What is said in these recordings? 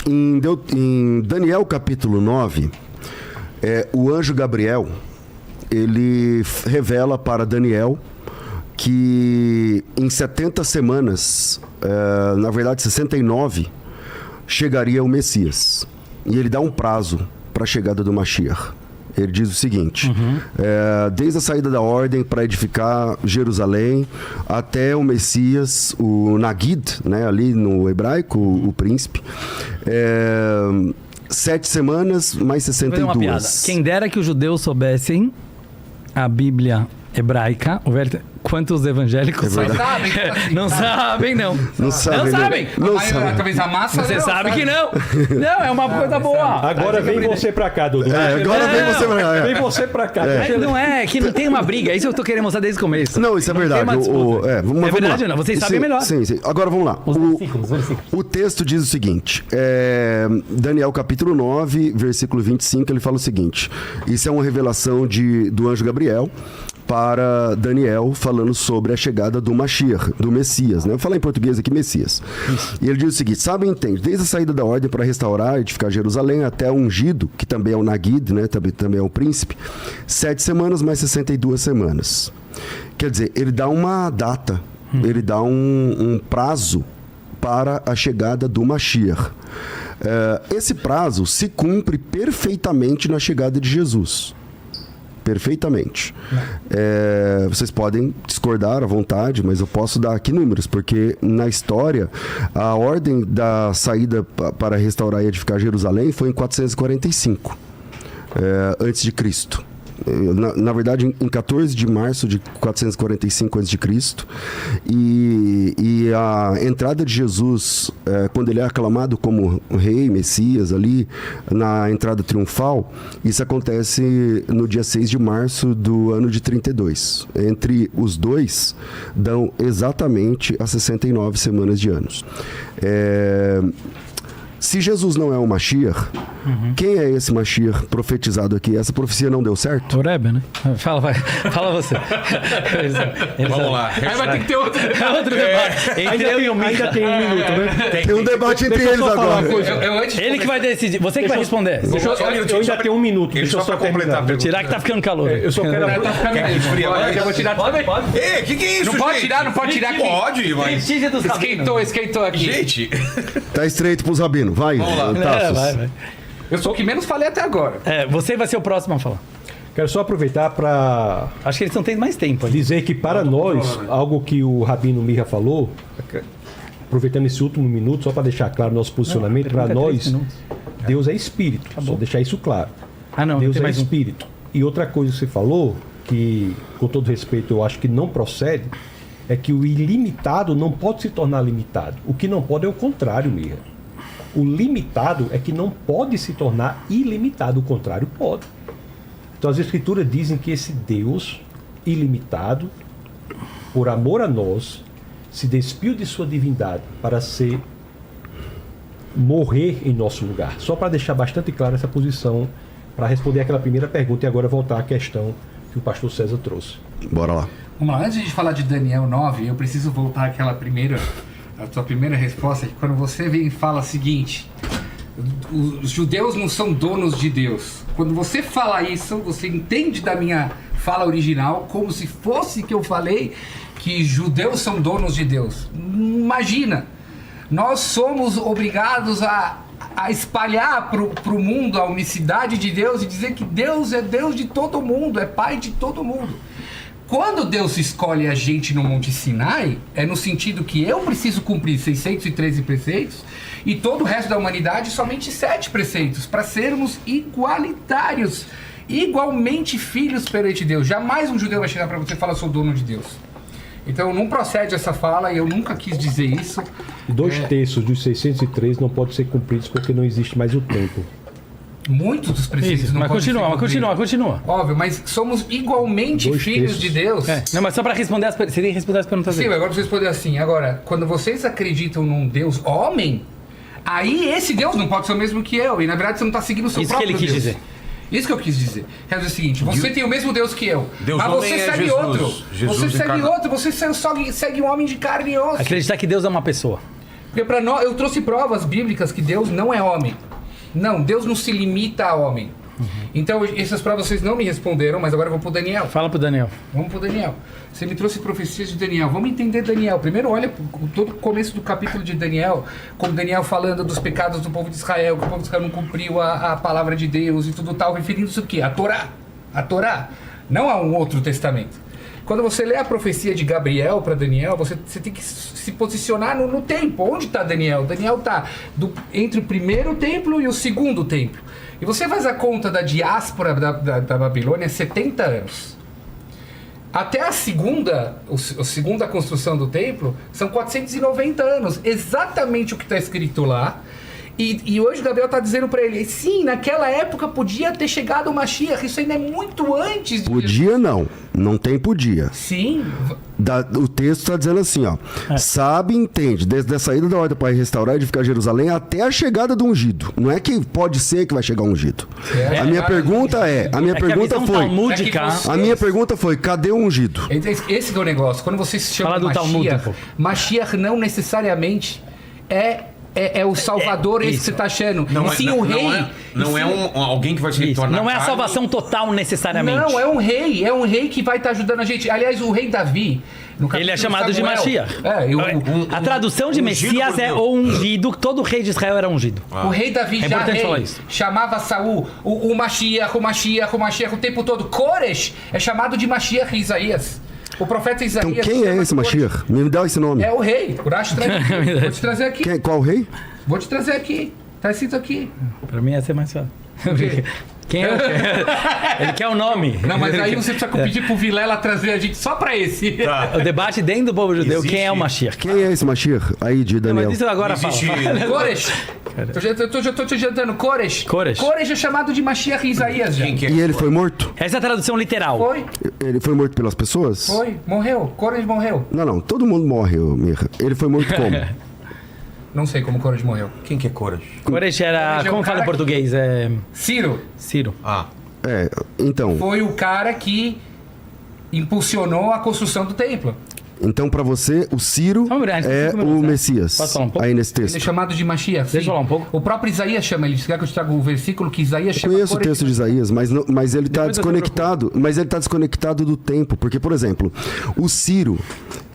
Em Daniel capítulo 9, o anjo Gabriel, ele revela para Daniel que em 70 semanas, na verdade 69, chegaria o Messias. E ele dá um prazo para a chegada do Mashiach. Ele diz o seguinte, desde a saída da ordem para edificar Jerusalém até o Messias, o Nagid, né, ali no hebraico, o príncipe, 7 semanas mais 62. Vou fazer uma piada. Quem dera que os judeus soubessem a Bíblia hebraica, quantos evangélicos sabem? Não sabem, não. Não sabem. Talvez a massa. Você sabe que não. Não, é uma coisa boa. Agora vem você pra cá, Dudu. Agora vem você pra cá. Vem você pra cá. Não é, que não tem uma briga. Isso eu tô querendo mostrar desde o começo. Não, isso é verdade. É verdade ou não? Vocês sabem melhor. Sim. Agora vamos lá. Os versículos. O texto diz o seguinte, Daniel capítulo 9, versículo 25, ele fala o seguinte, isso é uma revelação do anjo Gabriel para Daniel, falando sobre a chegada do Mashiach, do Messias, né? Vou falar em português aqui, Messias. Isso. E ele diz o seguinte, sabe, entende, desde a saída da ordem para restaurar e edificar Jerusalém até o ungido, que também é o Nagid, né? Também é o príncipe, 7 semanas mais 62 semanas. Quer dizer, ele dá uma data, ele dá um prazo para a chegada do Mashiach. Esse prazo se cumpre perfeitamente na chegada de Jesus. Perfeitamente. Vocês podem discordar à vontade, mas eu posso dar aqui números, porque na história, a ordem da saída para restaurar e edificar Jerusalém foi em 445, antes de Cristo. Na verdade, em 14 de março de 445 a.C. E a entrada de Jesus, quando ele é aclamado como rei, Messias, ali na entrada triunfal, isso acontece no dia 6 de março do ano de 32. Entre os dois, dão exatamente as 69 semanas de anos. Se Jesus não é o Mashiach, quem é esse Mashiach profetizado aqui? Essa profecia não deu certo? O Rebbe, né? Fala você. Vamos lá. Aí vai ter que ter outro debate. Ainda tem um minuto, né? Tem um debate entre eles agora. Ele que vai decidir. Você que vai responder. Eu ainda tenho um minuto. Deixa eu só completar. Vou tirar que tá ficando calor. Eu só quero... Eu vou tirar. Pode? Que é isso, Não pode tirar, não pode tirar. Pode, mas... Esquentou aqui. Gente... Tá estreito pros rabinos. Vai, Tassos. Vai. Eu sou o que menos falei até agora. Você vai ser o próximo a falar. Quero só aproveitar para... Acho que eles estão tendo mais tempo ali. Dizer que para nós, algo que o Rabino Mirra falou, aproveitando esse último minuto, só para deixar claro o nosso posicionamento, para nós, Deus é espírito. Só deixar isso claro. Deus é espírito. E outra coisa que você falou, que com todo respeito eu acho que não procede, é que o ilimitado não pode se tornar limitado. O que não pode é o contrário, Mirra. O limitado é que não pode se tornar ilimitado, o contrário pode. Então as escrituras dizem que esse Deus ilimitado, por amor a nós, se despiu de sua divindade para morrer em nosso lugar. Só para deixar bastante clara essa posição, para responder aquela primeira pergunta e agora voltar à questão que o pastor César trouxe. Bora lá. Vamos lá, antes de falar de Daniel 9, eu preciso voltar àquela a tua primeira resposta, que quando você vem e fala o seguinte, os judeus não são donos de Deus. Quando você fala isso, você entende da minha fala original como se fosse que eu falei que judeus são donos de Deus. Imagina, nós somos obrigados a espalhar para o mundo a unicidade de Deus e dizer que Deus é Deus de todo mundo, é Pai de todo mundo. Quando Deus escolhe a gente no Monte Sinai, é no sentido que eu preciso cumprir 613 preceitos e todo o resto da humanidade somente 7 preceitos, para sermos igualitários, igualmente filhos perante Deus. Jamais um judeu vai chegar para você e falar, sou dono de Deus. Então não procede essa fala, e eu nunca quis dizer isso. 2/3 dos 603 não podem ser cumpridos porque não existe mais o tempo. Muitos dos preceitos não podem ser cumpridos. Mas continua. Óbvio, mas somos igualmente filhos de Deus. Não, mas só para responder você tem que responder as perguntas dele. Sim, agora vocês responder assim. Agora, quando vocês acreditam num Deus homem, aí esse Deus não pode ser o mesmo que eu. E na verdade você não está seguindo o seu próprio Deus. Isso que ele quis dizer. Isso que eu quis dizer. Quer dizer o seguinte, você tem o mesmo Deus que eu, Deus mas você segue Jesus. outro. Jesus você segue encarnado. outro, você segue um homem de carne e osso. Acreditar que Deus é uma pessoa. Porque para nós, eu trouxe provas bíblicas que Deus não é homem. Não, Deus não se limita a homem. Então, essas provas vocês não me responderam, mas agora eu vou pro Daniel. Fala pro Daniel. Vamos pro Daniel. Você me trouxe profecias de Daniel. Vamos entender Daniel. Primeiro, olha todo o começo do capítulo de Daniel, com Daniel falando dos pecados do povo de Israel, que o povo de Israel não cumpriu a palavra de Deus e tudo tal, referindo-se ao quê? A Torá. A Torá. Não a um outro testamento. Quando você lê a profecia de Gabriel para Daniel, você tem que se posicionar no tempo. Onde está Daniel? Daniel está entre o primeiro templo e o segundo templo. E você faz a conta da diáspora da Babilônia, 70 anos. Até a segunda construção do templo, são 490 anos. Exatamente o que está escrito lá. E hoje o Gabriel está dizendo para ele, sim, naquela época podia ter chegado o Mashiach, isso ainda é muito antes de... Podia não tem podia. Sim. O texto está dizendo assim, ó, sabe e entende, desde a saída da ordem para restaurar e edificar Jerusalém até a chegada do ungido. Não é que pode ser que vai chegar o ungido. A minha pergunta foi, cadê o ungido? Esse que é o negócio, quando você se chama Mashiach, Mashiach não necessariamente é o Salvador, esse que você está achando. O rei. Não é alguém que vai se tornar. Não é a salvação total necessariamente. Não, é um rei que vai estar ajudando a gente. Aliás, o rei Davi. Ele é chamado de Mashiach. A tradução de Messias é o ungido, todo rei de Israel era ungido. O rei Davi chamava Saul o Mashiach o tempo todo. Koresh é chamado de Mashiach em Isaías. O profeta Isaías... Então quem é esse Mashiach? Me dá esse nome. É o rei. Urash traz aqui. Vou te trazer aqui. Qual rei? Vou te trazer aqui. Tá escrito aqui. Pra mim ia ser mais fácil. Quem é o Ele quer o nome. Não, mas aí você precisa pedir pro Vilela trazer a gente só pra esse. Tá. O debate dentro do povo judeu, quem é o Mashiach? Quem é esse Mashiach? Aí, de Daniel. Não, mas isso agora fala. Koresh. Eu tô te adiantando. Koresh. Koresh é chamado de Mashiach em Isaías já. E ele foi morto? Essa é a tradução literal. Foi. Ele foi morto pelas pessoas? Foi. Morreu. Koresh morreu. Não. Todo mundo morre, Mirra. Ele foi morto como? Não sei como Koresh morreu. Quem que é Koresh? Koresh era... Como fala em português? Ciro. Então... Foi o cara que impulsionou a construção do templo. Então, para você, o Ciro é o Messias. Posso falar um pouco? Aí nesse texto. Ele é chamado de Mashiach. Deixa eu falar um pouco. O próprio Isaías chama ele. Se quer que eu te traga o versículo que Isaías chama... Eu conheço o texto de Isaías, mas ele está desconectado. Mas ele está desconectado do tempo. Porque, por exemplo, o Ciro...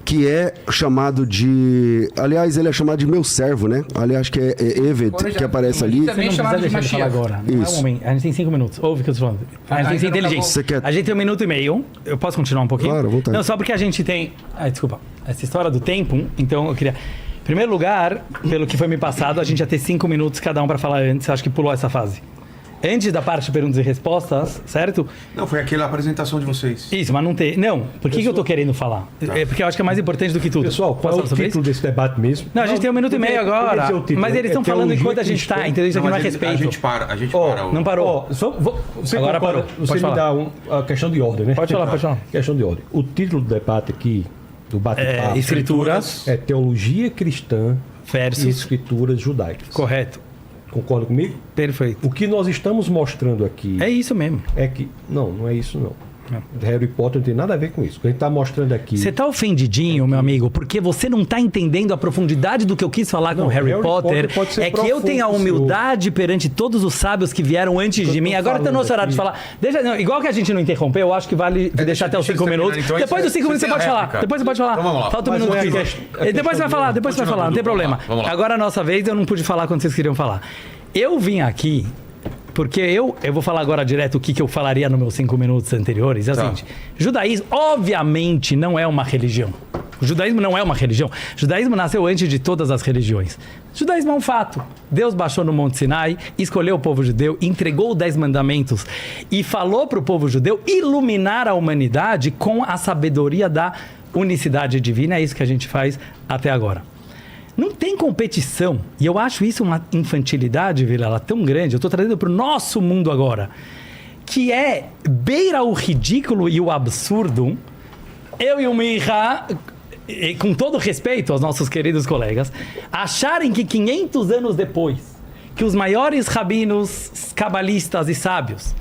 que é chamado de... Aliás, ele é chamado de meu servo, né? Aliás, acho que é Eved, que aparece ali. Também é chamado de Mashiach. Agora. Não é um momento. A gente tem 5 minutos. Ouve o que eu estou falando. A gente tem que ser inteligente. A gente tem 1 minuto e meio. Eu posso continuar um pouquinho? Claro, vontade. Não, só porque a gente tem... Desculpa. Essa história do tempo, então eu queria... Em primeiro lugar, pelo que foi me passado, a gente ia ter 5 minutos cada um para falar antes. Acho que pulou essa fase. Antes da parte de perguntas e respostas, certo? Não, foi aquela apresentação de vocês. Isso, mas não tem... Não, por que eu tô querendo falar? Tá. É porque eu acho que é mais importante do que tudo. Pessoal, qual é o título desse debate mesmo? Não, a gente tem 1 minuto e meio agora. Mas eles estão falando enquanto a gente está, entendeu? Isso aqui não é respeito. A gente para. Não parou. Você agora parou. Você me dá a questão de ordem, né? Pode falar. Questão de ordem. O título do debate aqui, do bate-papo... Escrituras. É Teologia Cristã versus e Escrituras Judaicas. Correto. Concorda comigo? Perfeito. O que nós estamos mostrando aqui... É isso mesmo. É que... Não é isso não. Harry Potter não tem nada a ver com isso. O que a gente está mostrando aqui... Você está ofendidinho, meu amigo, porque você não está entendendo a profundidade do que eu quis falar com Harry Potter. É que eu tenho a humildade perante todos os sábios que vieram antes de mim. Agora está no nosso horário de falar. Igual que a gente não interrompeu, eu acho que vale deixar até os 5 minutos. Então, depois dos 5 minutos você pode falar. Depois você pode falar. Então, vamos lá. Falta 1 minuto. Depois você vai falar, não tem problema. Agora a nossa vez, eu não pude falar quando vocês queriam falar. Eu vim aqui porque eu vou falar agora direto o que eu falaria nos meus 5 minutos anteriores. É o seguinte, judaísmo obviamente não é uma religião. O judaísmo não é uma religião. O judaísmo nasceu antes de todas as religiões. O judaísmo é um fato. Deus baixou no Monte Sinai, escolheu o povo judeu, entregou os 10 mandamentos e falou para o povo judeu iluminar a humanidade com a sabedoria da unicidade divina. É isso que a gente faz até agora. Não tem competição, e eu acho isso uma infantilidade, Vilela, tão grande. Eu estou trazendo para o nosso mundo agora, que é beira o ridículo e o absurdo. Eu e o Mirra, com todo respeito aos nossos queridos colegas, acharem que 500 anos depois, que os maiores rabinos, cabalistas e sábios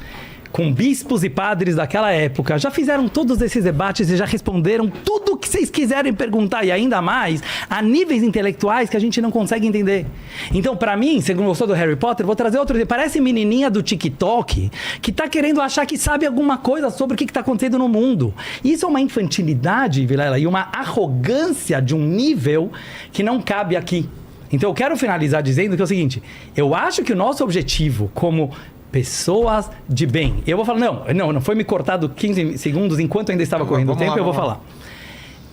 com bispos e padres daquela época, já fizeram todos esses debates e já responderam tudo o que vocês quiserem perguntar, e ainda mais a níveis intelectuais que a gente não consegue entender. Então, para mim, segundo gostou do Harry Potter, vou trazer outro. Parece menininha do TikTok que tá querendo achar que sabe alguma coisa sobre o que tá acontecendo no mundo. Isso é uma infantilidade, Vilela, e uma arrogância de um nível que não cabe aqui. Então, eu quero finalizar dizendo que é o seguinte, eu acho que o nosso objetivo como pessoas de bem... Eu vou falar, não foi me cortado 15 segundos enquanto ainda estava correndo o tempo, eu vou falar.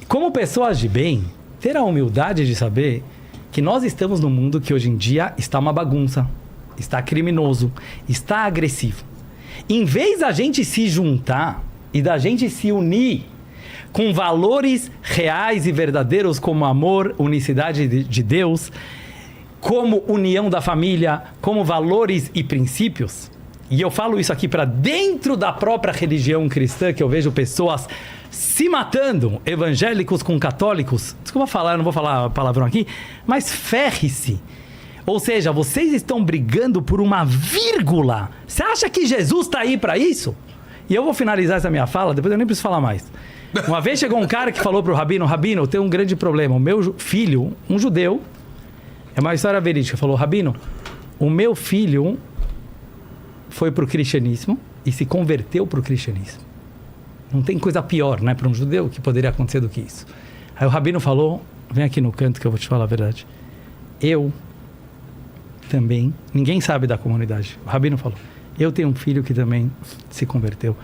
Como pessoas de bem, ter a humildade de saber que nós estamos num mundo que hoje em dia está uma bagunça, está criminoso, está agressivo. Em vez da gente se juntar e da gente se unir com valores reais e verdadeiros como amor, unicidade de Deus, como união da família, como valores e princípios, e eu falo isso aqui para dentro da própria religião cristã, que eu vejo pessoas se matando, evangélicos com católicos, desculpa falar, eu não vou falar palavrão aqui, mas ferre-se. Ou seja, vocês estão brigando por uma vírgula. Você acha que Jesus está aí para isso? E eu vou finalizar essa minha fala, depois eu nem preciso falar mais. Uma vez chegou um cara que falou pro Rabino, eu tenho um grande problema, o meu filho, um judeu, é uma história verídica, falou, Rabino, o meu filho foi pro cristianismo e se converteu pro cristianismo. Não tem coisa pior, né, para um judeu que poderia acontecer do que isso. Aí o Rabino falou, vem aqui no canto que eu vou te falar a verdade. Eu também, ninguém sabe da comunidade, o Rabino falou, eu tenho um filho que também se converteu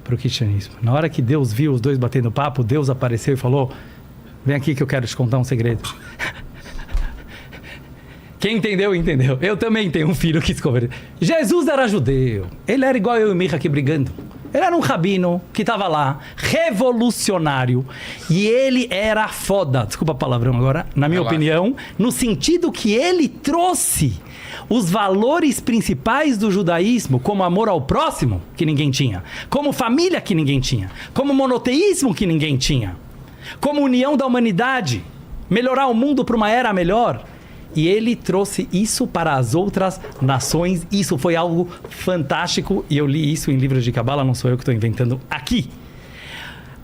para o cristianismo. Na hora que Deus viu os dois batendo papo, Deus apareceu e falou, vem aqui que eu quero te contar um segredo. Quem entendeu, entendeu. Eu também tenho um filho que se converteu. Jesus era judeu. Ele era igual eu e o Micha aqui brigando. Ele era um rabino que estava lá, revolucionário, e ele era foda, desculpa a palavrão agora, na minha opinião, no sentido que ele trouxe os valores principais do judaísmo, como amor ao próximo, que ninguém tinha, como família, que ninguém tinha, como monoteísmo, que ninguém tinha, como união da humanidade, melhorar o mundo para uma era melhor. E ele trouxe isso para as outras nações. Isso foi algo fantástico. E eu li isso em livros de Cabala, não sou eu que estou inventando aqui.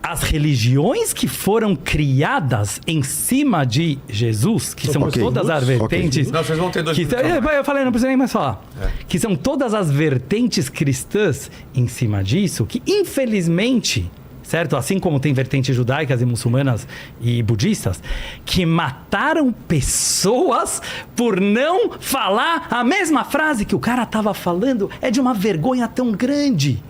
As religiões que foram criadas em cima de Jesus, que são todas as vertentes... Não, vocês vão ter 2 minutos. Eu falei, não precisa nem mais falar. Que são todas as vertentes cristãs em cima disso, que infelizmente... certo? Assim como tem vertentes judaicas e muçulmanas e budistas, que mataram pessoas por não falar a mesma frase que o cara estava falando. É de uma vergonha tão grande.